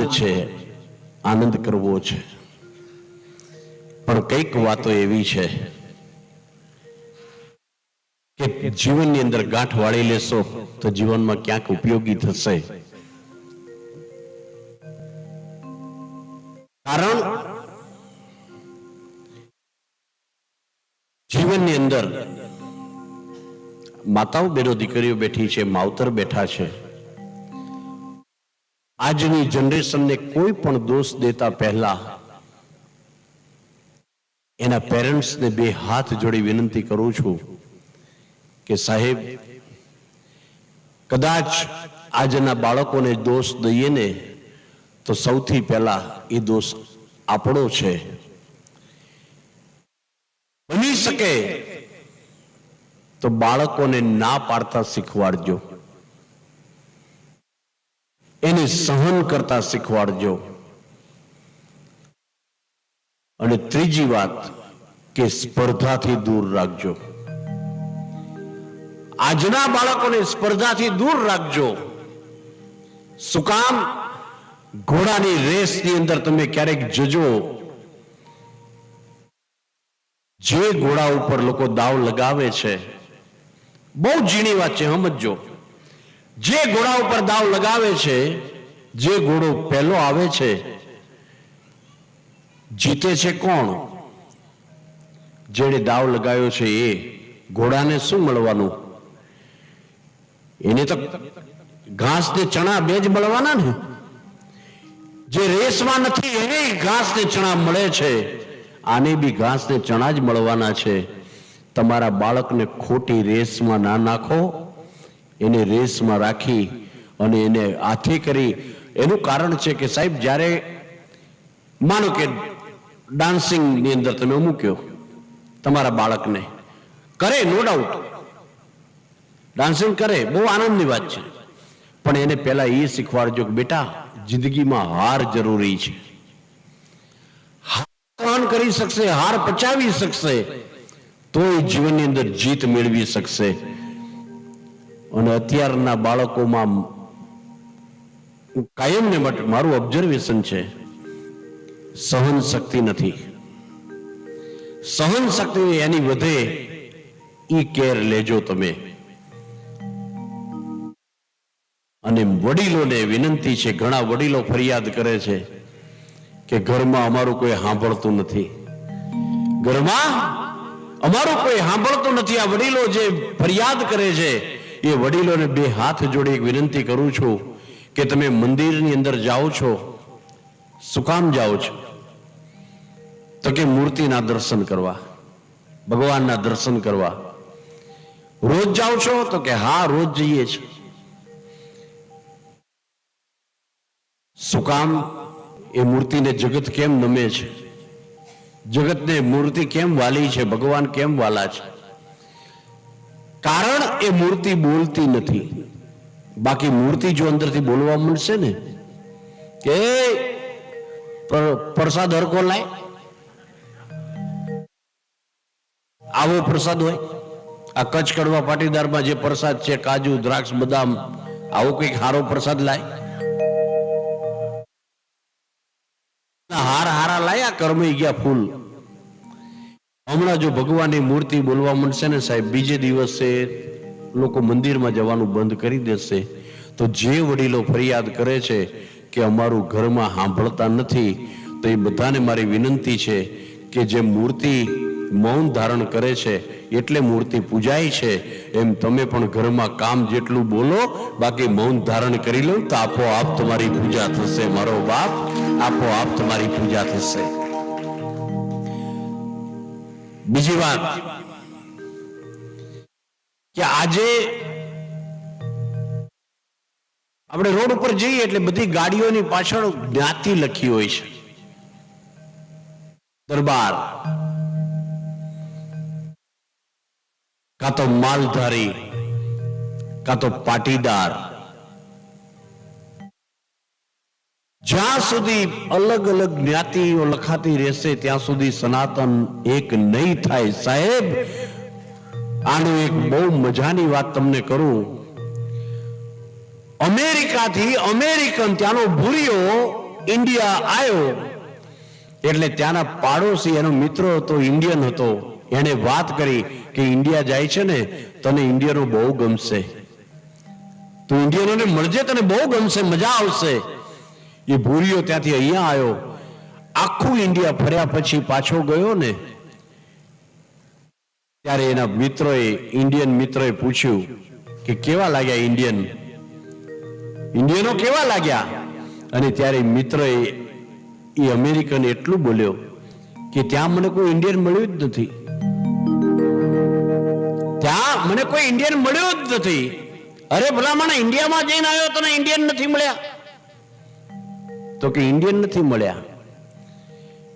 આનંદ છે, આનંદ કરવો છે, પણ કઈક વાતો એવી છે કે જીવનની અંદર ગાંઠ વાળી લેશો તો જીવનમાં ક્યાંક ઉપયોગી થશે. કારણ જીવનની અંદર માતાઓ બેનો દીકરીઓ બેઠી છે, માવતર બેઠા છે. આજની જનરેશનને કોઈ પણ દોષ દેતા પહેલા એના પેરેન્ટ્સને બે હાથ જોડી વિનંતી કરું છું કે સાહેબ, કદાચ આજના બાળકોને દોષ દઈએ ને તો સૌથી પહેલા એ દોષ આપણો છે. બની શકે તો બાળકોને ના પાડતા શીખવાડજો, એને સહન કરતા શીખવાડજો. અને ત્રીજી વાત કે સ્પર્ધાથી દૂર રાખજો. આજના બાળકોને સ્પર્ધાથી દૂર રાખજો. શું કામ? ઘોડાની રેસની અંદર તમે ક્યારેક જજો, જે ઘોડા ઉપર લોકો દાવ લગાવે છે, બહુ ઝીણી વાત છે, સમજજો. જે ઘોડા ઉપર દાવ લગાવે છે, જે ઘોડો પહેલો આવે છે, જીતે છે કોણ? જેણે દાવ લગાવ્યો છે એ. ઘોડાને શું મળવાનું? એને તો ઘાસ ને ચણા બે જ મળવાના ને. જે રેસમાં નથી એને ઘાસ ને ચણા મળે છે, આને બી ઘાસ ને ચણા જ મળવાના છે. તમારા બાળકને ખોટી રેસમાં ના નાખો, એને રેસમાં રાખી અને એને હાથે કરી. એનું કારણ છે કે સાહેબ, જ્યારે માનો કે ડાન્સિંગ ની અંદર તમે મૂક્યો તમારા બાળકને, કરે, નો ડાઉટ ડાન્સિંગ કરે, બહુ આનંદની વાત છે, પણ એને પહેલા એ શીખવાડજો કે બેટા, જિંદગીમાં હાર જરૂરી છે. સહન કરી શકશે, હાર પચાવી શકશે તો એ જીવનની અંદર જીત મેળવી શકશે. અને અત્યારના બાળકોમાં કાયમને માટે મારું ઓબ્ઝર્વેશન છે, સહન શક્તિ નથી. સહન શક્તિ એની વધે ઈ કેર લેજો તમે. અને વડીલોને વિનંતી છે, ઘણા વડીલો ફરિયાદ કરે છે કે ઘરમાં અમારું કોઈ સાંભળતું નથી, ઘરમાં અમારું કોઈ સાંભળતું નથી. આ વડીલો જે ફરિયાદ કરે છે, એ વડીલોને બે હાથ જોડી એક વિનંતી કરું છું કે તમે મંદિરની અંદર જાઓ છો, શું કામ જાઓ છો? તો કે મૂર્તિના દર્શન કરવા, ભગવાનના દર્શન કરવા. રોજ જાઓ છો? તો કે હા, રોજ જઈએ છીએ. શું કામ? એ મૂર્તિને જગત કેમ નમે છે? જગતને મૂર્તિ કેમ વાલી છે? ભગવાન કેમ વાલા છે? કારણ એ મૂર્તિ બોલતી નથી. બાકી મૂર્તિ જો અંદરથી બોલવા મળશે ને કે પ્રસાદ હરકો લાય, આવો પ્રસાદ હોય. આ કચ્છ કડવા પાટીદારમાં જે પ્રસાદ છે, કાજુ, દ્રાક્ષ, બદામ, આવો કઈક સારો પ્રસાદ લાય. હાર હારા લાયા, કરમાઈ ગયા ફૂલ. હમણાં જો ભગવાનની મૂર્તિ બોલવા મળશે ને સાહેબ, બીજે દિવસે લોકો મંદિરમાં જવાનું બંધ કરી દેશે. તો જે વડીલો ફરિયાદ કરે છે કે અમારું ઘરમાં સાંભળતા નથી, તો એ બધાને મારી વિનંતી છે કે જે મૂર્તિ મૌન ધારણ કરે છે એટલે મૂર્તિ પૂજાય છે, એમ તમે પણ ઘરમાં કામ જેટલું બોલો, બાકી મૌન ધારણ કરી લો તો આપોઆપ તમારી પૂજા થશે. મારો બાપ, આપોઆપ તમારી પૂજા થશે. બીજી વાત કે આજે આપણે રોડ ઉપર જઈએ એટલે બધી ગાડીઓની પાછળ જ્ઞાતિ લખી હોય છે. દરબાર, કાં તો માલધારી, કાં તો પાટીદાર. જ્યાં સુધી અલગ અલગ જ્ઞાતિઓ લખાતી રહેશે ત્યાં સુધી સનાતન એક નહીં થાય. સાહેબ, આનું એક બહુ મજાની વાત તમને કરું. અમેરિકાથી અમેરિકન, ત્યાંનો ભૂરીઓ ઇન્ડિયા આવ્યો એટલે ત્યાંના પાડોશી એનો મિત્ર હતો, ઇન્ડિયન હતો. એને વાત કરી કે ઇન્ડિયા જાય છે ને, તને ઇન્ડિયનો બહુ ગમશે, તું ઇન્ડિયનોને મળજે, તને બહુ ગમશે, મજા આવશે. એ ભૂરીયો ત્યાંથી અહીંયા આવ્યો. આખું ઇન્ડિયા ફર્યા પછી પાછો ગયો ને, ત્યારે એના મિત્રોએ, ઇન્ડિયન મિત્રોએ પૂછ્યું કે કેવા લાગ્યા ઇન્ડિયનો કેવા લાગ્યા? અને ત્યારે મિત્રએ, એ અમેરિકન એટલું બોલ્યો કે ત્યાં મને કોઈ ઇન્ડિયન મળ્યું જ નથી, ત્યાં મને કોઈ ઇન્ડિયન મળ્યું જ નથી. અરે ભલામણ, ઇન્ડિયામાં જઈને આવ્યો તને ઇન્ડિયન નથી મળ્યા? તો કે ઇન્ડિયન નથી મળ્યા.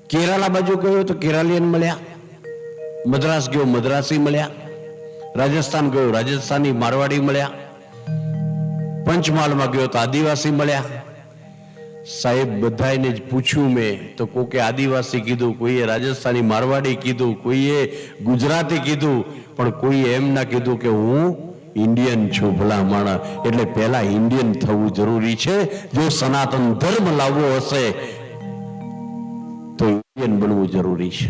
કેરાલા બાજુ ગયો તો કેરાલિયન મળ્યા, મદ્રાસ ગયો મદ્રાસી મળ્યા, રાજસ્થાન ગયો રાજસ્થાની મારવાડી મળ્યા, પંચમહાલમાં ગયો તો આદિવાસી મળ્યા. સાહેબ બધાને જ પૂછ્યું મેં તો કોકે આદિવાસી કીધું, કોઈએ રાજસ્થાની મારવાડી કીધું, કોઈએ ગુજરાતી કીધું, પણ કોઈએ એમ ના કીધું કે હું ઇન્ડિયન છું. ભલા માણસ, એટલે પહેલા ઇન્ડિયન થવું જરૂરી છે. જો સનાતન ધર્મ લાવવો હશે તો ઇન્ડિયન બનવું જરૂરી છે.